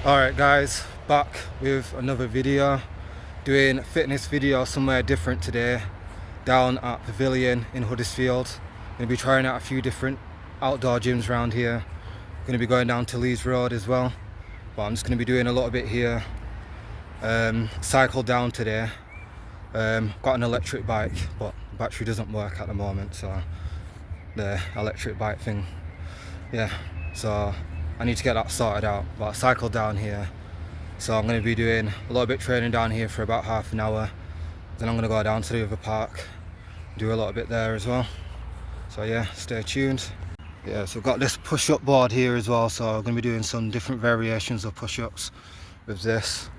Alright guys, back with another video, doing a fitness video somewhere different today, down at Pavilion in Huddersfield. Going to be trying out a few different outdoor gyms around here. Going to be going down to Leeds Road as well, but I'm just going to be doing a little bit here. Cycled down today, got an electric bike, but the battery doesn't work at the moment, so the electric bike thing, yeah, so I need to get that sorted out. But I cycled down here, so I'm going to be doing a little bit training down here for about half an hour. Then I'm going to go down to the other park, do a little bit there as well. So yeah, stay tuned. Yeah, so I've got this push-up board here as well, so I'm going to be doing some different variations of push-ups with this.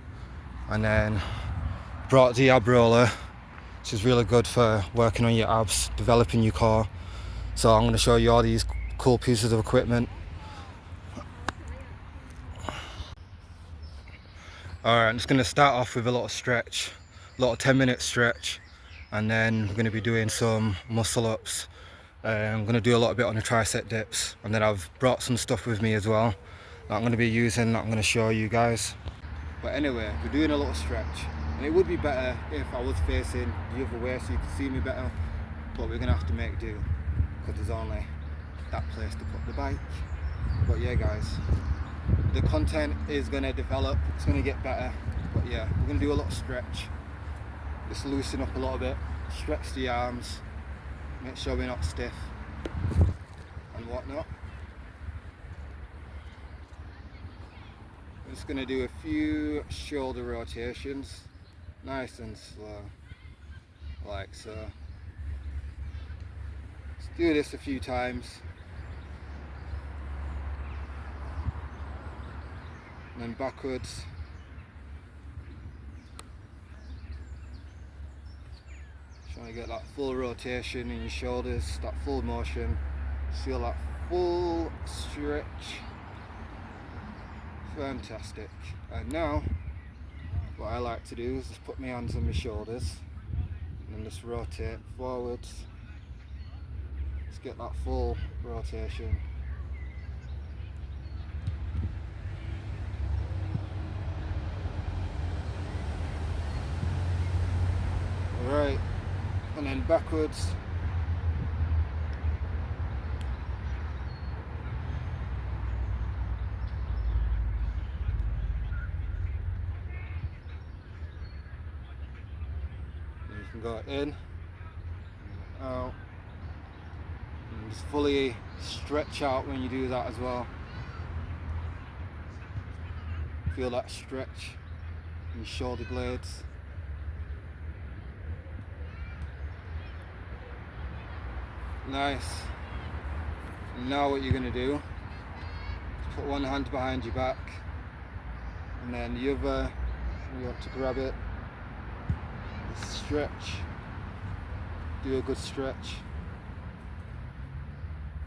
And then brought the ab roller, which is really good for working on your abs, developing your core. So I'm going to show you all these cool pieces of equipment. Alright, I'm just going to start off with a little stretch, a little 10-minute stretch, and then we're going to be doing some muscle ups. I'm going to do a little bit on the tricep dips, and then I've brought some stuff with me as well that I'm going to be using, that I'm going to show you guys. But anyway, we're doing a little stretch, and it would be better if I was facing the other way so you could see me better, but we're going to have to make do, because there's only that place to put the bike. But yeah guys, the content is going to develop, it's going to get better. But yeah, we're going to do a little stretch, just loosen up a little bit, stretch the arms, make sure we're not stiff and whatnot. I'm just going to do a few shoulder rotations, nice and slow, like so. Let's do this a few times. And then backwards. Trying to get that full rotation in your shoulders, that full motion, feel that full stretch. Fantastic. And now, what I like to do is just put my hands on my shoulders and then just rotate forwards. Just get that full rotation. Alright, and then backwards. You can go in, out, and just fully stretch out when you do that as well. Feel that stretch in your shoulder blades. Nice. And now what you're going to do is put one hand behind your back, and then the other, you want to grab it, stretch, do a good stretch.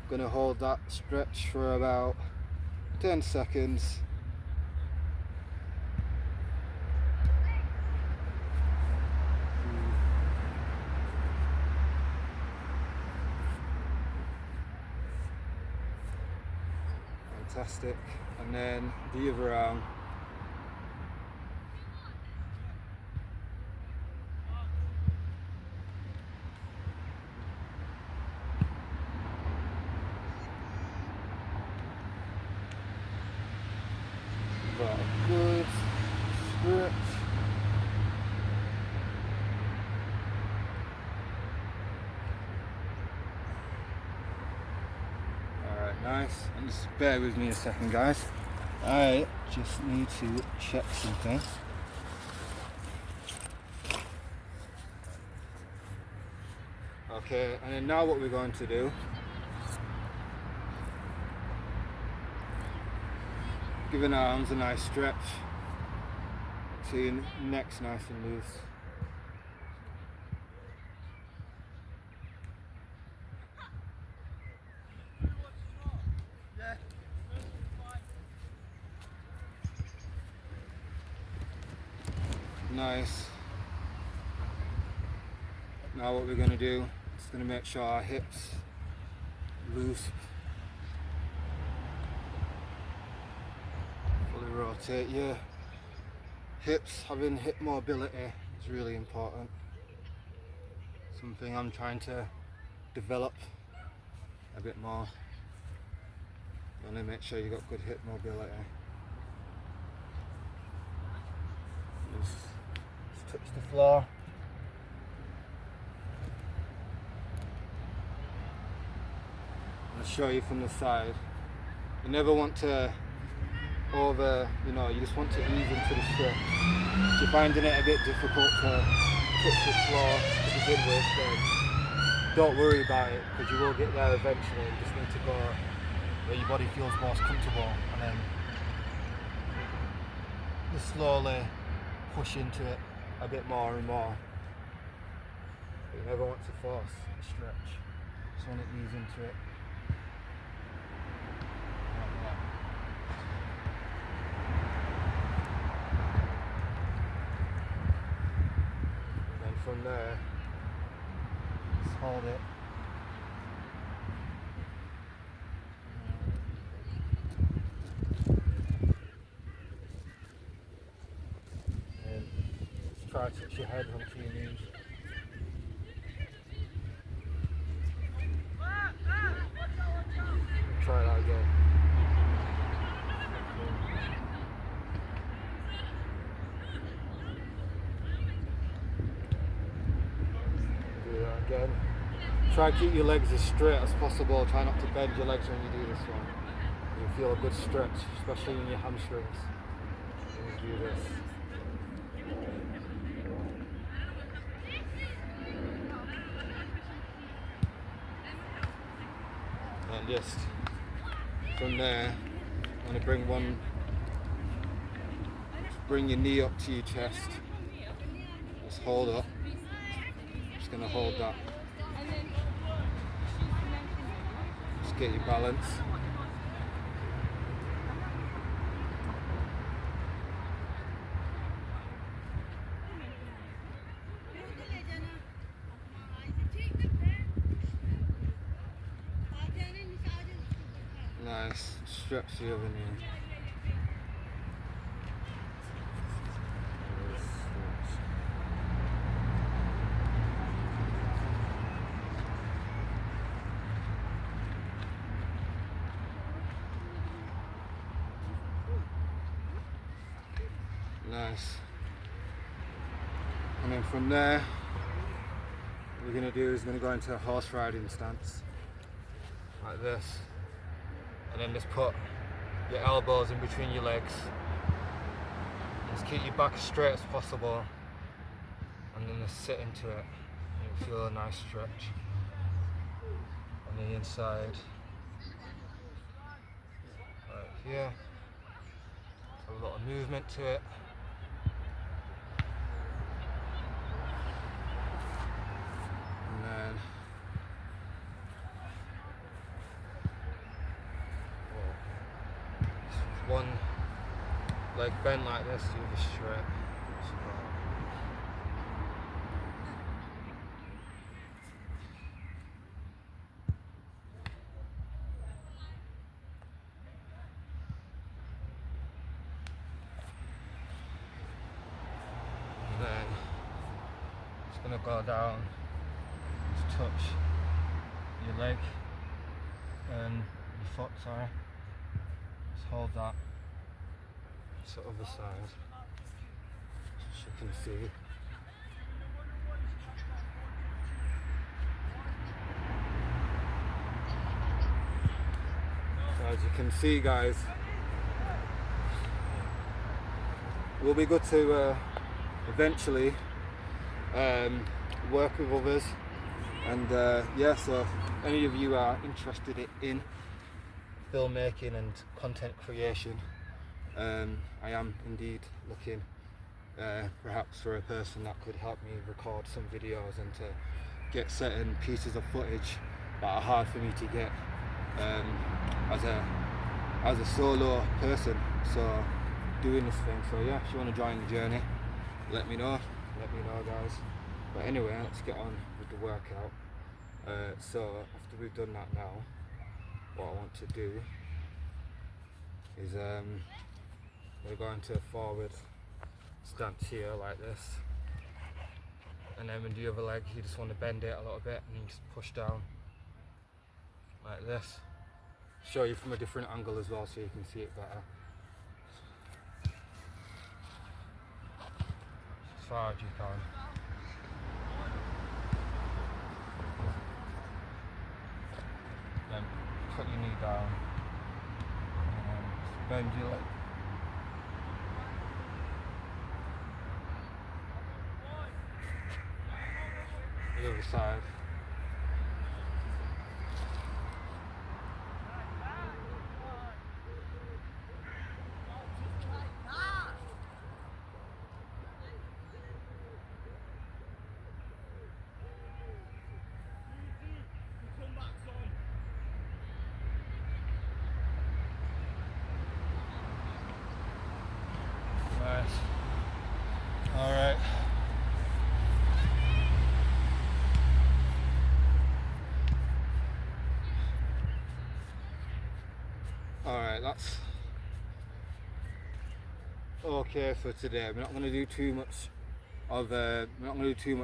Going to hold that stretch for about 10 seconds. Fantastic. And then the other arm. Got a good stretch. Alright, nice. And just bear with me a second guys. I just need to check something. Okay, and then now what we're going to do, giving our arms a nice stretch, so your neck's nice and loose. Nice. Now what we're going to do is going to make sure our hips loose, fully roll. rotate your hips. Having hip mobility is really important. Something I'm trying to develop a bit more. You want to make sure you got good hip mobility. Just touch the floor. I'll show you from the side. You never want to you just want to ease into the stretch. If you're finding it a bit difficult to touch the floor to begin with, then don't worry about it, because you will get there eventually. You just need to go where your body feels most comfortable, and then just slowly push into it a bit more and more. But you never want to force a stretch. Just want to ease into it. From there, just hold it. And just try to touch your head onto your knees. Try that again. Again. Try to keep your legs as straight as possible. Try not to bend your legs when you do this one. You'll feel a good stretch, especially in your hamstrings when you do this. And just from there, I'm going to bring your knee up to your chest. Just hold up. Gonna hold that. Just get your balance. Nice. Stretch the other knee. Nice. And then from there, what we're going to do is going to go into a horse riding stance, like this. And then just put your elbows in between your legs. Just keep your back as straight as possible. And then just sit into it. You'll feel a nice stretch on the inside. Right here. A lot of movement to it. And then one leg bent like this, the other straight. And then just gonna go down, just touch your leg and your foot, sorry. Just hold that. It's the other side, as you can see. So as you can see, guys, it will be good to eventually work with others, and yeah, so if any of you are interested in filmmaking and content creation, I am indeed looking perhaps for a person that could help me record some videos and to get certain pieces of footage that are hard for me to get as a solo person, so doing this thing. So yeah, if you want to join the journey, let me know guys. But anyway, let's get on with the workout. So after we've done that now, what I want to do is we're go into a forward stance here like this, and then with the other leg you just want to bend it a little bit and you just push down like this. Show you from a different angle as well so you can see it better. As far as you can. Then put your knee down and then just bend your leg. The other side. Nice. All right. Alright, that's okay for today. We're not going to do too much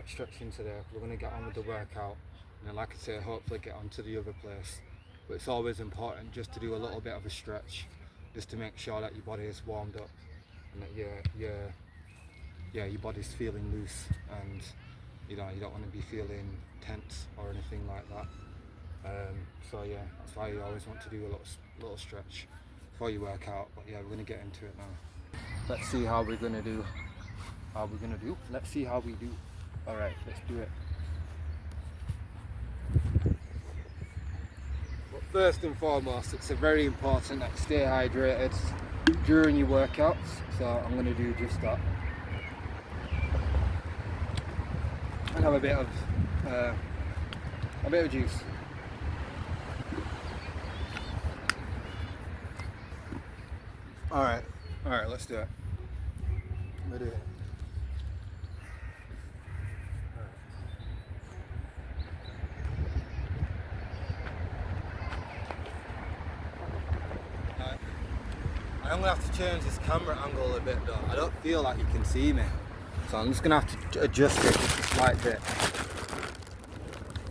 stretching today. We're going to get on with the workout, and then, like I say, hopefully get on to the other place. But it's always important just to do a little bit of a stretch, just to make sure that your body is warmed up and that your body's feeling loose, and you don't want to be feeling tense or anything like that. So yeah, that's why you always want to do a little stretch before you work out. But yeah, we're going to get into it now. Let's see how we're going to do. Let's see how we do. Alright, let's do it. But first and foremost, it's very important that you stay hydrated during your workouts. So I'm going to do just that. And have a bit of juice. Alright, let's do it. I'm gonna do it. I'm gonna have to change this camera angle a bit though. I don't feel like you can see me. So I'm just gonna have to adjust it just a slight bit.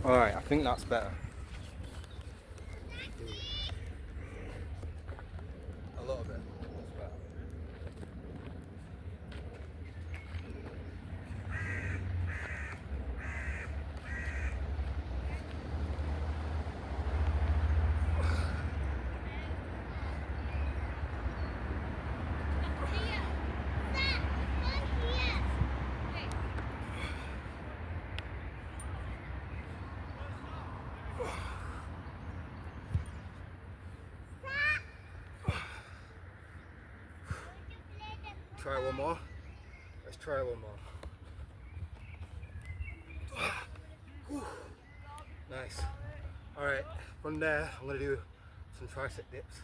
Alright, I think that's better. A little bit. That's better. Try one more. Let's try one more. Nice. Alright, from there I'm going to do some tricep dips.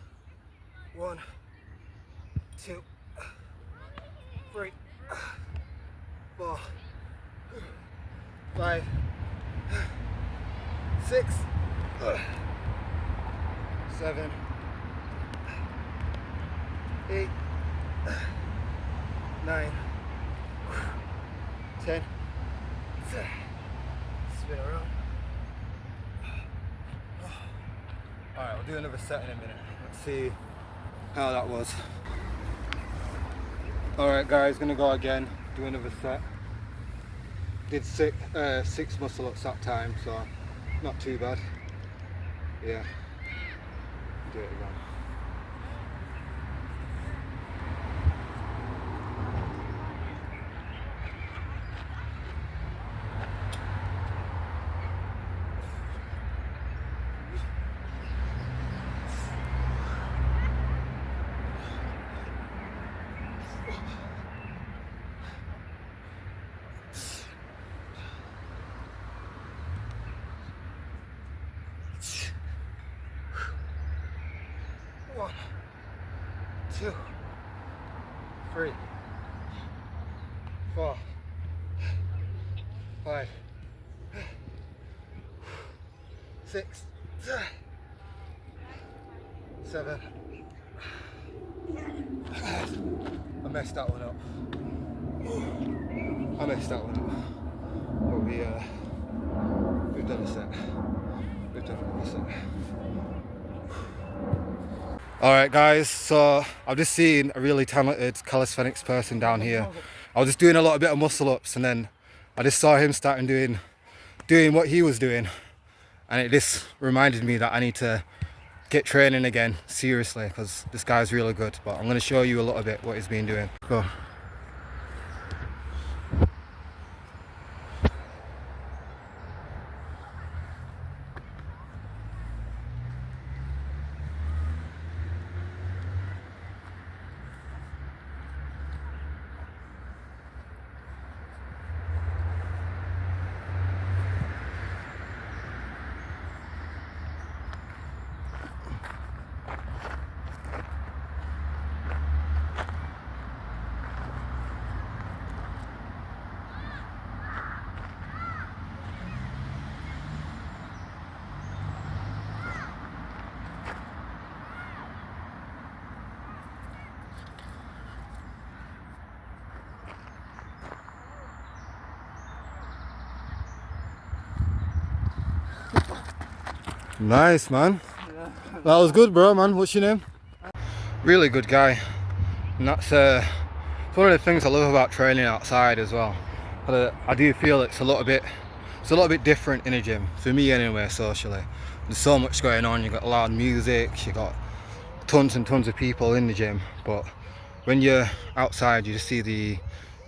1, 2, 3, 4, 5, 6, 7, 8, 9, 10, spin around. Alright, we'll do another set in a minute. Let's see how that was. Alright guys, gonna go again, do another set. Did six muscle ups that time, so not too bad. Yeah, do it again. One, 2, 3, 4, 5, 6, 7, messed that one up. I messed that one up. But we've done a set. We've done another set. Alright guys, so I've just seen a really talented calisthenics person down here. I was just doing a little bit of muscle ups and then I just saw him starting doing what he was doing, and it just reminded me that I need to get training again seriously, because this guy's really good. But I'm going to show you a little bit what he's been doing. Go. Nice, man. Yeah. That was good, bro, man. What's your name? Really good guy. And that's one of the things I love about training outside as well. I do feel it's a little bit different in a gym, for me anyway, socially. There's so much going on. You got loud music, you got tons and tons of people in the gym, but when you're outside you just see the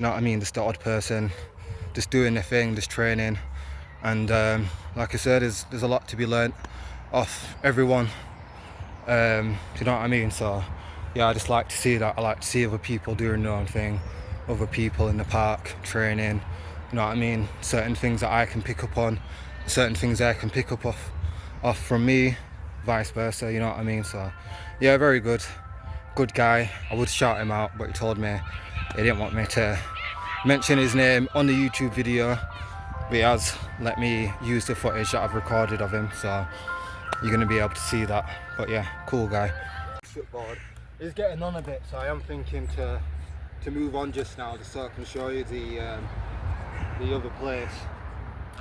odd person just doing their thing, just training. And like I said, there's a lot to be learnt off everyone. Do you know what I mean? So yeah, I just like to see that. I like to see other people doing their own thing, other people in the park training. You know what I mean? Certain things that I can pick up on, certain things they can pick up off from me, vice versa. You know what I mean? So yeah, very good guy. I would shout him out, but he told me he didn't want me to mention his name on the YouTube video. But he has let me use the footage that I've recorded of him, so you're going to be able to see that. But yeah, cool guy. Footboard is getting on a bit, so I am thinking to move on just now, just so I can show you the other place.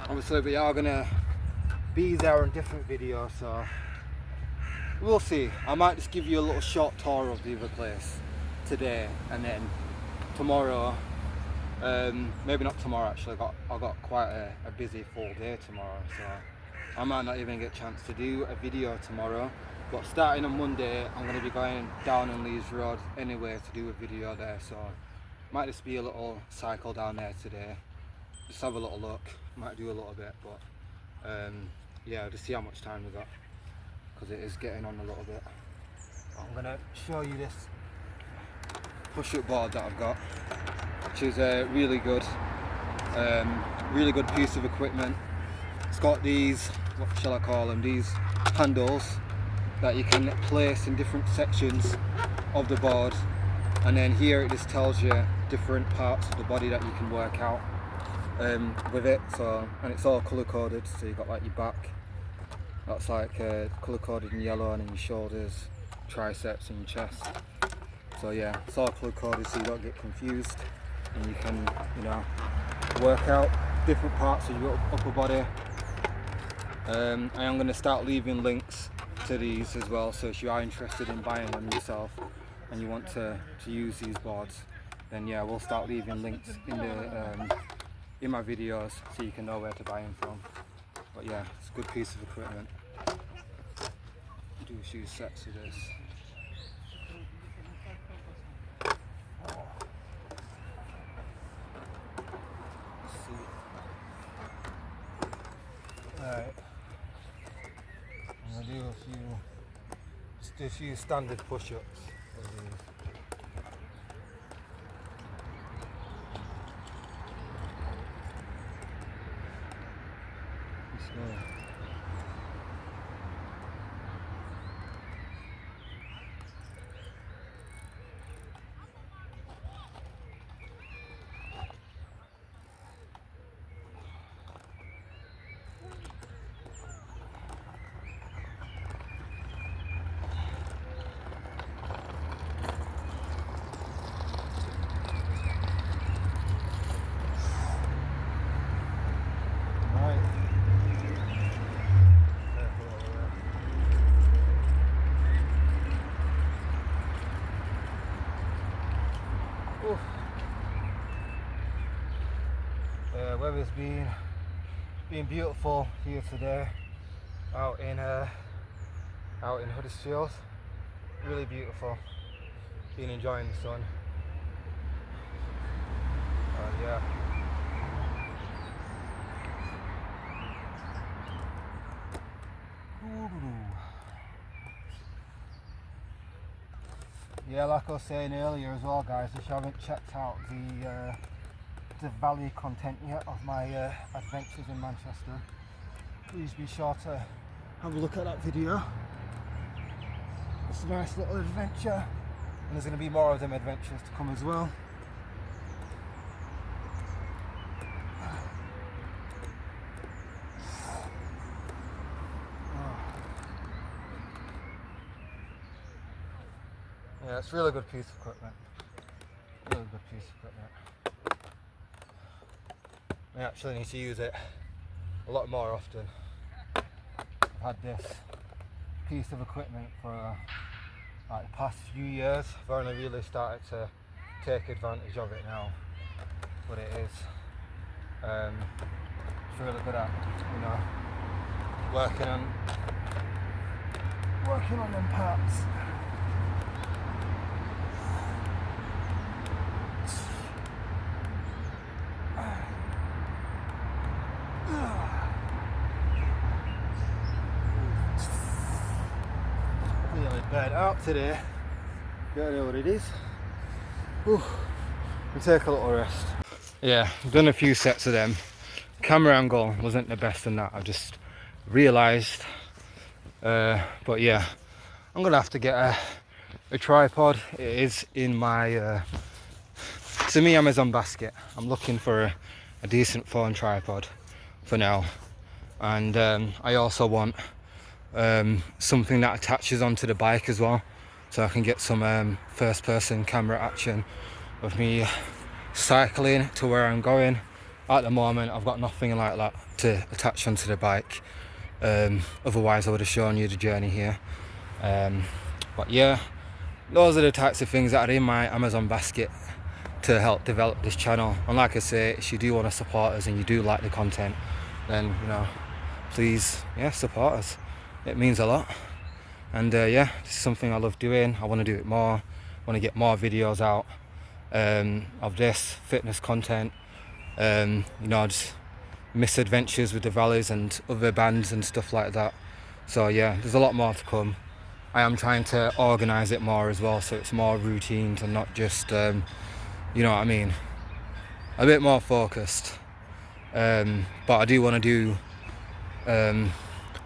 Obviously we are going to be there in different videos, so we'll see. I might just give you a little short tour of the other place today, and then tomorrow, maybe not tomorrow actually, I've got quite a busy full day tomorrow, so I might not even get a chance to do a video tomorrow. But starting on Monday I'm going to be going down on Leeds Road anyway to do a video there, so might just be a little cycle down there today, just have a little look, might do a little bit, but yeah, just see how much time we got, because it is getting on a little bit. I'm going to show you this push-up board that I've got, which is a really good piece of equipment. It's got these, what shall I call them, these handles that you can place in different sections of the board, and then here it just tells you different parts of the body that you can work out with it. So, and it's all colour coded, so you've got like your back, that's like colour coded in yellow, and then your shoulders, triceps and your chest. So yeah, it's all colour coded so you don't get confused, and you can, you know, work out different parts of your upper body. I am going to start leaving links to these as well, so if you are interested in buying them yourself and you want to use these boards, then yeah, we'll start leaving links in my videos so you can know where to buy them from. But yeah, it's a good piece of equipment. Do a few sets of this. Alright, I'm going to do a few standard push-ups of these. Oof. Weather's been beautiful here today, out in Huddersfield. Really beautiful. Been enjoying the sun. Yeah. Yeah, like I was saying earlier as well, guys, if you haven't checked out the valley content yet of my adventures in Manchester, please be sure to have a look at that video. It's a nice little adventure, and there's going to be more of them adventures to come as well. Yeah, it's a really good piece of equipment. Really good piece of equipment. I actually need to use it a lot more often. I've had this piece of equipment for like the past few years. I've only really started to take advantage of it now, but it is it's really good at, you know, working on them parts. Feeling burnt out today. Don't know what it is. We'll take a little rest. Yeah, I've done a few sets of them. Camera angle wasn't the best in that, I just realised. But yeah, I'm gonna have to get a tripod. It is in my it's in my Amazon basket. I'm looking for a decent phone tripod for now, and I also want something that attaches onto the bike as well, so I can get some first person camera action of me cycling to where I'm going. At the moment I've got nothing like that to attach onto the bike, otherwise I would have shown you the journey here. But yeah, those are the types of things that are in my Amazon basket to help develop this channel. And like I say, if you do want to support us and you do like the content, then, you know, please, yeah, support us. It means a lot. And yeah, this is something I love doing. I want to do it more. I want to get more videos out of this fitness content, you know, just misadventures with the Valleys and other bands and stuff like that. So yeah, there's a lot more to come. I am trying to organise it more as well, so it's more routine and not just, you know what I mean, a bit more focused. But I do want to do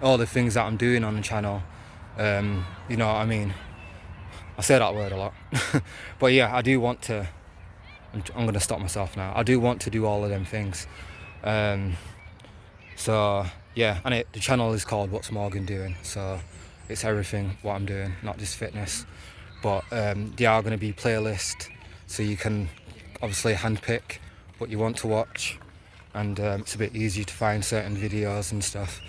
all the things that I'm doing on the channel, you know what I mean. I say that word a lot. But yeah, I do want to, I'm going to stop myself now. I do want to do all of them things. So yeah, and the channel is called What's Morgan Doing, so it's everything what I'm doing, not just fitness. But they are going to be playlists, so you can obviously handpick what you want to watch, and it's a bit easier to find certain videos and stuff.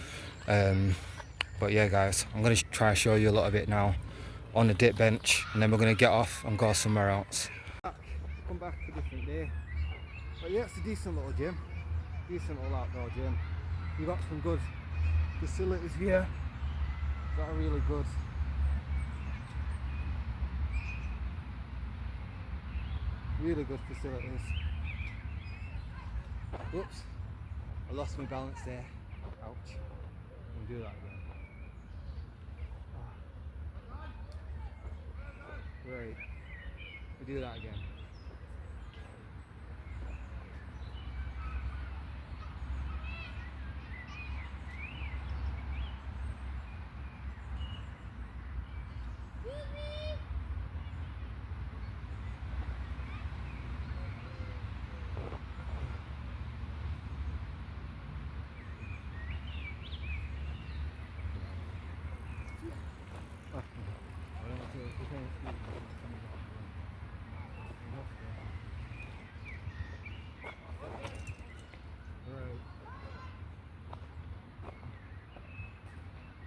But yeah guys, I'm going to try to show you a little bit now on the dip bench, and then we're going to get off and go somewhere else. Come back a different day. But yeah, it's a decent little gym, decent little outdoor gym. You've got some good facilities here that are really good. Really good facilities. Oops, I lost my balance there. Ouch. I'll do that again. Right, we'll do that again.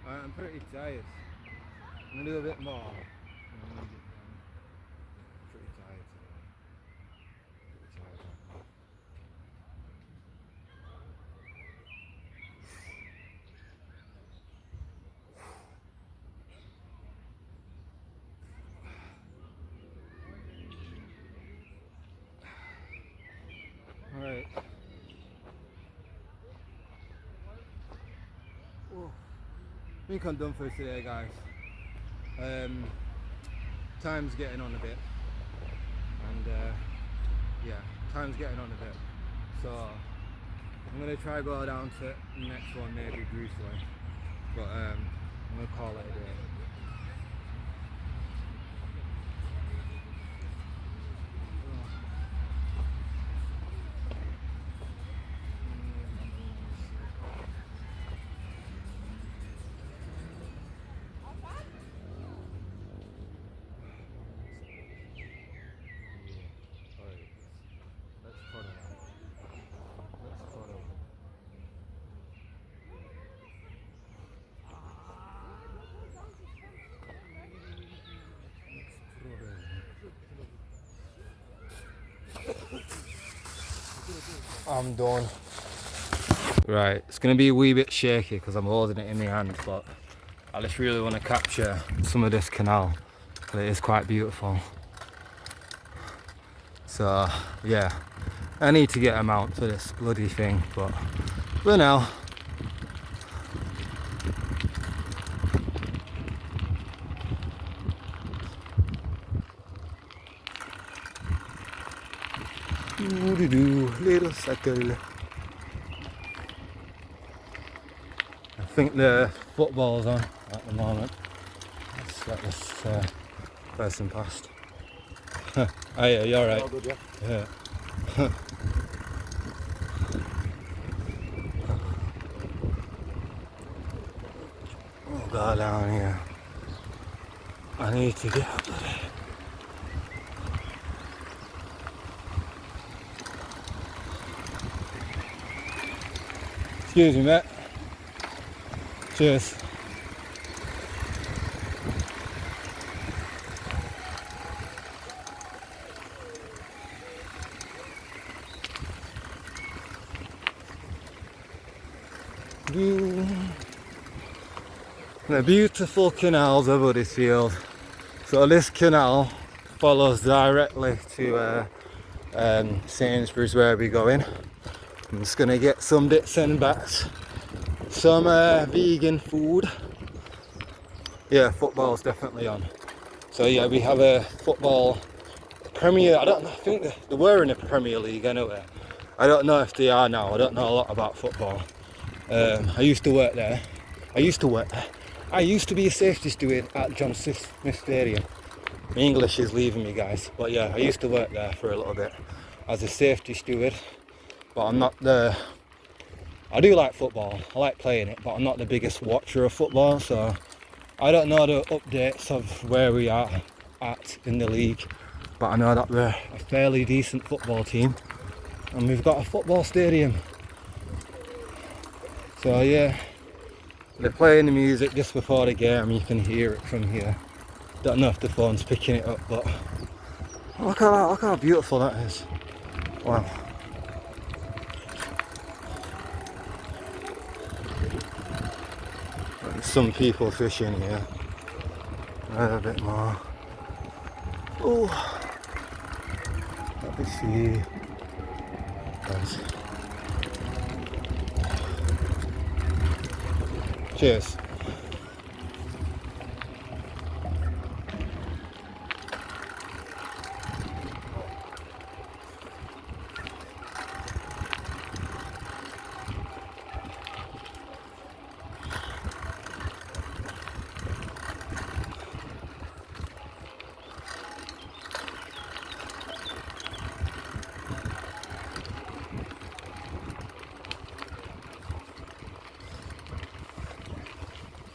I'm pretty tired. I'm gonna do a bit more. I'm pretty tired today. Right. Oh, I think I'm done for today, guys. Time's getting on a bit, and yeah, time's getting on a bit. So I'm gonna try go down to the next one, maybe Bruce Way, but I'm gonna call it a day. Let's follow that. Let's follow. I'm done. Right, it's going to be a wee bit shaky because I'm holding it in my hand, but I just really want to capture some of this canal, but it is quite beautiful. So yeah, I need to get a mount for this bloody thing, but for now. Little circle. I think the football's on at the moment. Let's let this person past. Oh yeah, you're alright. All good, yeah. Yeah. Oh god, down here. I need to get up there. Excuse me, mate. Cheers. The beautiful canals of Huddersfield. So this canal follows directly to Sainsbury's, where we're going. I'm just gonna get some bits and bats, some vegan food. Yeah, football's definitely on. So yeah, we have a football Premier. I don't know. I think they were in the Premier League anyway. I don't know if they are now. I don't know a lot about football. I used to work there. I used to be a safety steward at John Smith Stadium. My English is leaving me, guys. But yeah, I used to work there for a little bit as a safety steward. But I'm not the... I do like football. I like playing it, but I'm not the biggest watcher of football. So I don't know the updates of where we are at in the league. But I know that we're a fairly decent football team. And we've got a football stadium. So yeah, they're playing the music just before the game. You can hear it from here. Don't know if the phone's picking it up, but look at that, look how beautiful that is. Wow. There's some people fishing here. A bit more. Oh, let me see. Nice. Cheers.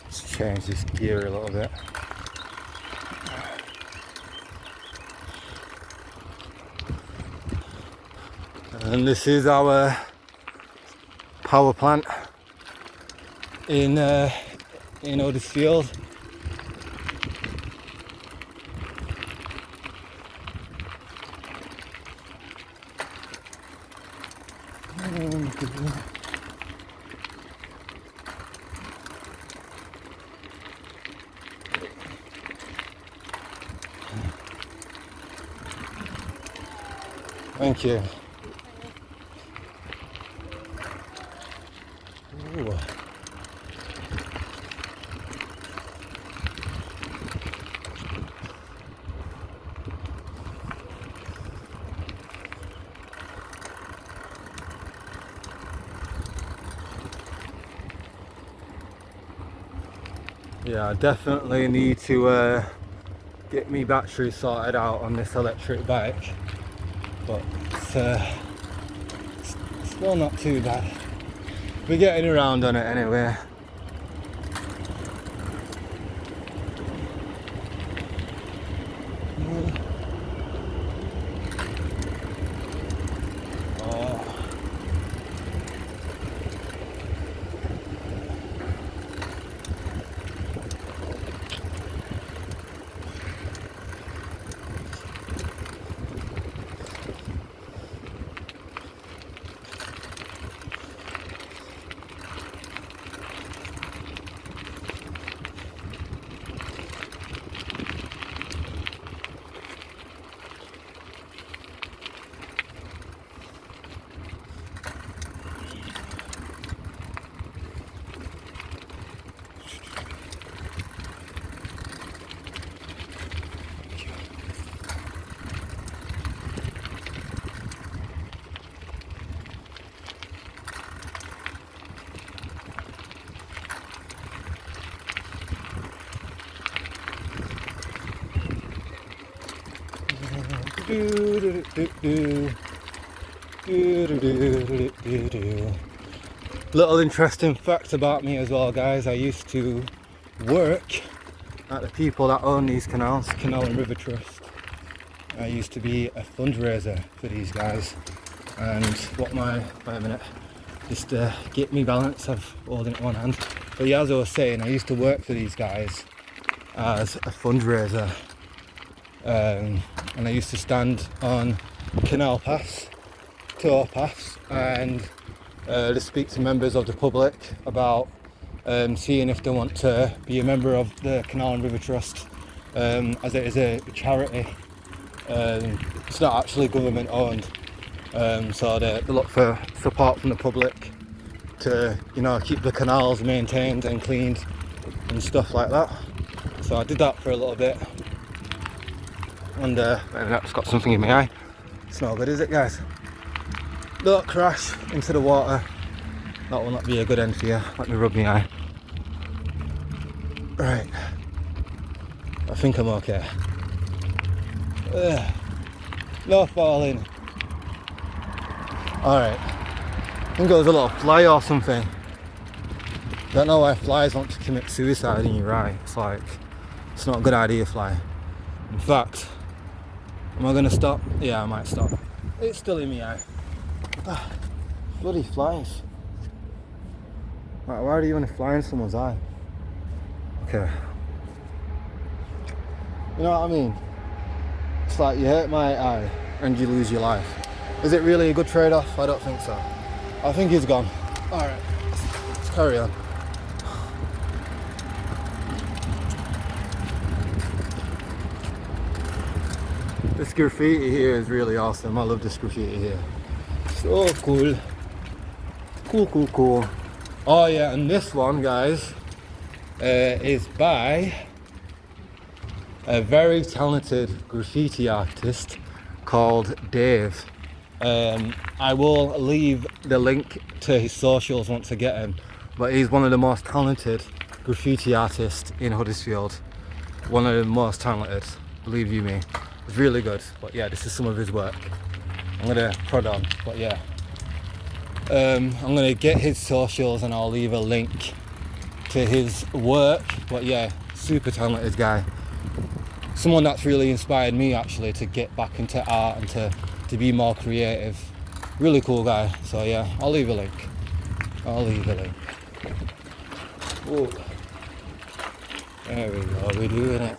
Let's change this gear a little bit. And this is our power plant in Huddersfield. Thank you. Yeah, I definitely need to get me battery sorted out on this electric bike, but it's still not too bad. We're getting around on it anyway. Little interesting fact about me as well, guys. I used to work at the people that own these canals, Canal and River Trust. I used to be a fundraiser for these guys, and what my, wait a minute, just get me balance, I'm holding it in one hand. But yeah, as I was saying, I used to work for these guys as a fundraiser, and I used to stand on canal paths, tow paths, and to speak to members of the public about seeing if they want to be a member of the Canal and River Trust, as it is a charity. It's not actually government owned, so they look for support from the public to, you know, keep the canals maintained and cleaned and stuff like that. So I did that for a little bit, and that's got something in my eye. It's not good, is it, guys? Don't crash into the water. That will not be a good end for you. Let me rub my eye. Right. I think I'm okay. No falling. Alright. I think it was a little fly or something. Don't know why flies want to commit suicide in your eye. It's like, it's not a good idea, fly. In fact, am I gonna stop? Yeah, I might stop. It's still in my eye. Bloody flies. Like, why do you want to fly in someone's eye? Okay. You know what I mean? It's like you hurt my eye and you lose your life. Is it really a good trade-off? I don't think so. I think he's gone. Alright, let's carry on. This graffiti here is really awesome. I love this graffiti here. So cool. Cool. Oh yeah, and this one, guys, is by a very talented graffiti artist called Dave. I will leave the link to his socials once I get him, but he's one of the most talented graffiti artists in Huddersfield. One of the most talented, believe you me. It's really good, but yeah, this is some of his work. I'm gonna prod on, but yeah. I'm gonna get his socials and I'll leave a link to his work, but yeah, super talented guy. Someone that's really inspired me actually to get back into art and to be more creative. Really cool guy, so yeah, I'll leave a link. Whoa. There we go, we're doing it.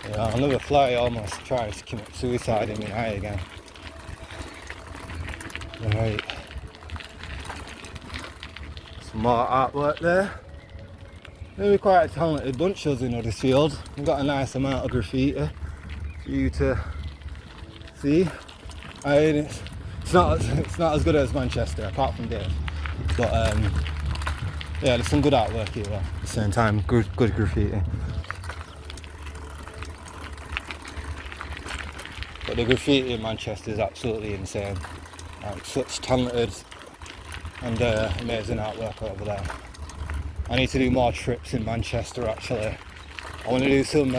Yeah, another fly almost tried to commit suicide in my eye again. Right. Some more artwork there. Maybe quite a talented bunch us in Huddersfield. We've got a nice amount of graffiti for you to see. I mean, it's not as good as Manchester, apart from Dave. But yeah, there's some good artwork here at the same time. Good graffiti. But the graffiti in Manchester is absolutely insane. Like, such talented and amazing artwork over there. I need to do more trips in Manchester actually. I want to do some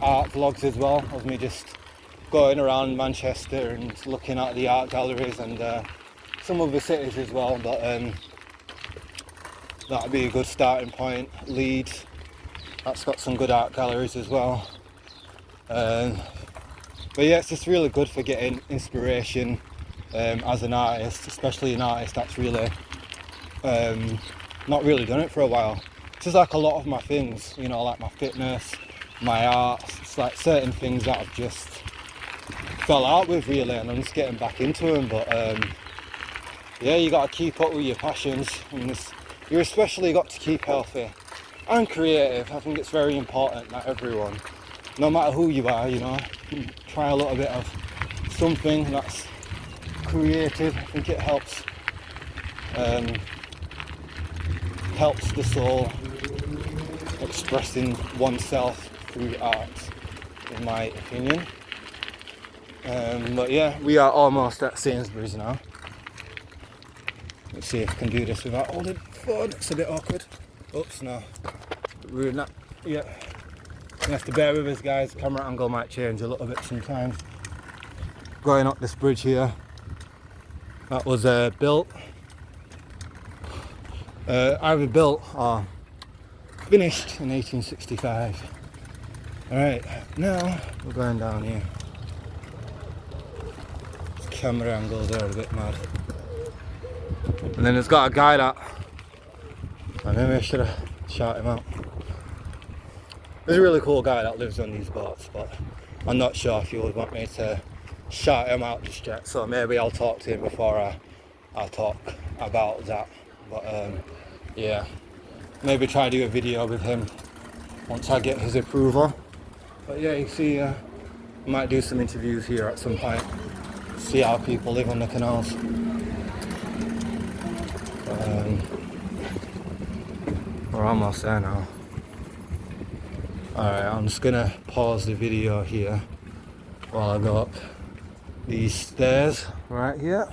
art vlogs as well, of me just going around Manchester and looking at the art galleries and some other cities as well. But that'd be a good starting point. Leeds, that's got some good art galleries as well. But yeah, it's just really good for getting inspiration as an artist, especially an artist that's really not really done it for a while. It's just like a lot of my things, you know, like my fitness, my art, it's like certain things that I've just fell out with really, and I'm just getting back into them. But yeah, you got to keep up with your passions, and you're especially got to keep healthy and creative. I think it's very important that everyone, no matter who you are, you know, try a little bit of something that's creative. I think it helps the soul, expressing oneself through art, in my opinion. But yeah, we are almost at Sainsbury's now. Let's see if I can do this without holding the phone. It's a bit awkward. Oops, no. Ruined that. Yeah. You have to bear with us, guys. Camera angle might change a little bit sometimes. Going up this bridge here. That was built. Either built or finished in 1865. Alright, now we're going down here. This camera angles are a bit mad. And then there's got a guy that, maybe I should have shouted him out. There's a really cool guy that lives on these boats, but I'm not sure if you would want me to shout him out just yet, so maybe I'll talk to him before I talk about that. But yeah, maybe try to do a video with him once I get his approval. But yeah, you see, I might do some interviews here at some point, see how people live on the canals. We're almost there now. Alright, I'm just gonna pause the video here while I go up these stairs right here.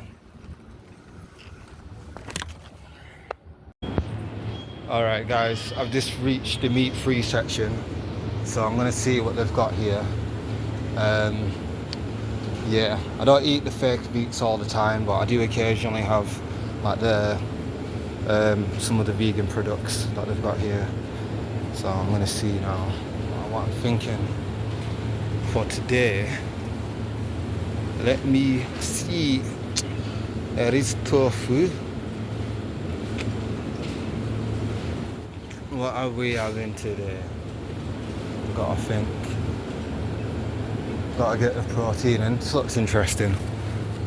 Alright guys, I've just reached the meat-free section, so I'm gonna see what they've got here. Yeah, I don't eat the fake meats all the time, but I do occasionally have like the some of the vegan products that they've got here. So I'm gonna see now what I'm thinking for today. Let me see. There is tofu. What are we having today? Gotta think. Gotta get the protein in. This looks interesting.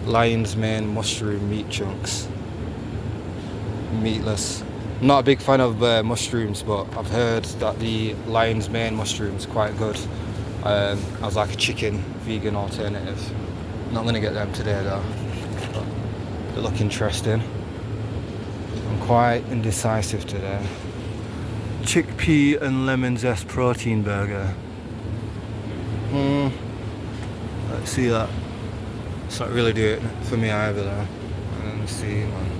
Lion's mane mushroom meat chunks. Meatless. I'm not a big fan of mushrooms, but I've heard that the lion's mane mushroom is quite good as like a chicken vegan alternative. Not gonna get them today though, but they look interesting. I'm quite indecisive today. Chickpea and lemon zest protein burger. Let's see that. It's not really doing it for me either though. Let's see, man.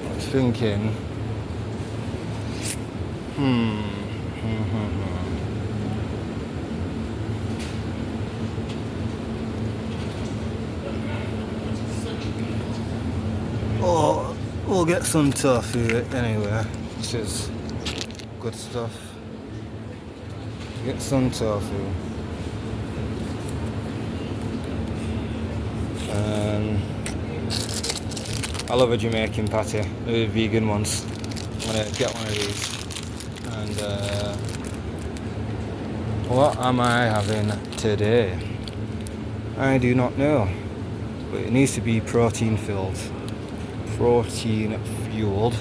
I was thinking. Oh, we'll get some tofu anyway. This is good stuff. Get some tofu. I love a Jamaican patty, the vegan ones. I'm gonna get one of these. And what am I having today? I do not know, but it needs to be protein filled. Protein fueled.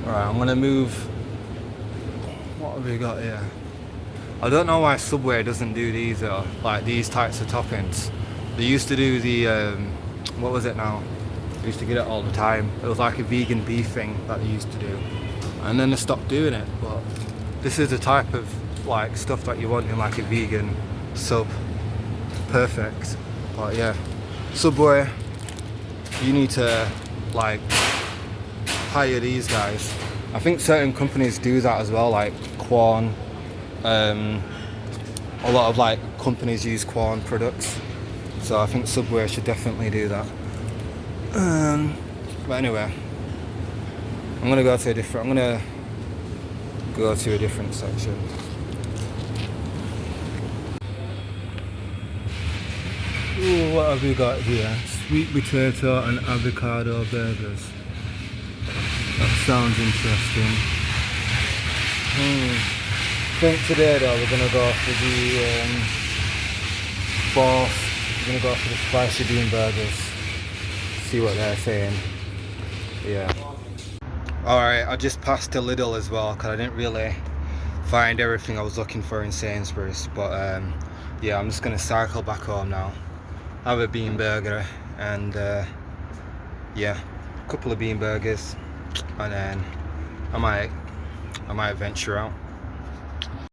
Alright, I'm gonna move. What have we got here? I don't know why Subway doesn't do these though, like these types of toppings. They used to do the, what was it now? They used to get it all the time. It was like a vegan beef thing that they used to do. And then they stopped doing it, but this is the type of like stuff that you want in like a vegan sub. Perfect. But yeah, Subway, you need to like hire these guys. I think certain companies do that as well, like Quorn. A lot of like companies use Quorn products, so I think Subway should definitely do that. But anyway, I'm gonna go to a different section. Ooh, what have we got here? Sweet potato and avocado burgers. That sounds interesting. I think today though we're gonna go for the we're gonna go for the spicy bean burgers. See what they're saying. Yeah. Alright, I just passed a Lidl as well because I didn't really find everything I was looking for in Sainsbury's. But yeah, I'm just gonna cycle back home now. Have a bean burger and yeah, a couple of bean burgers, and then I might venture out.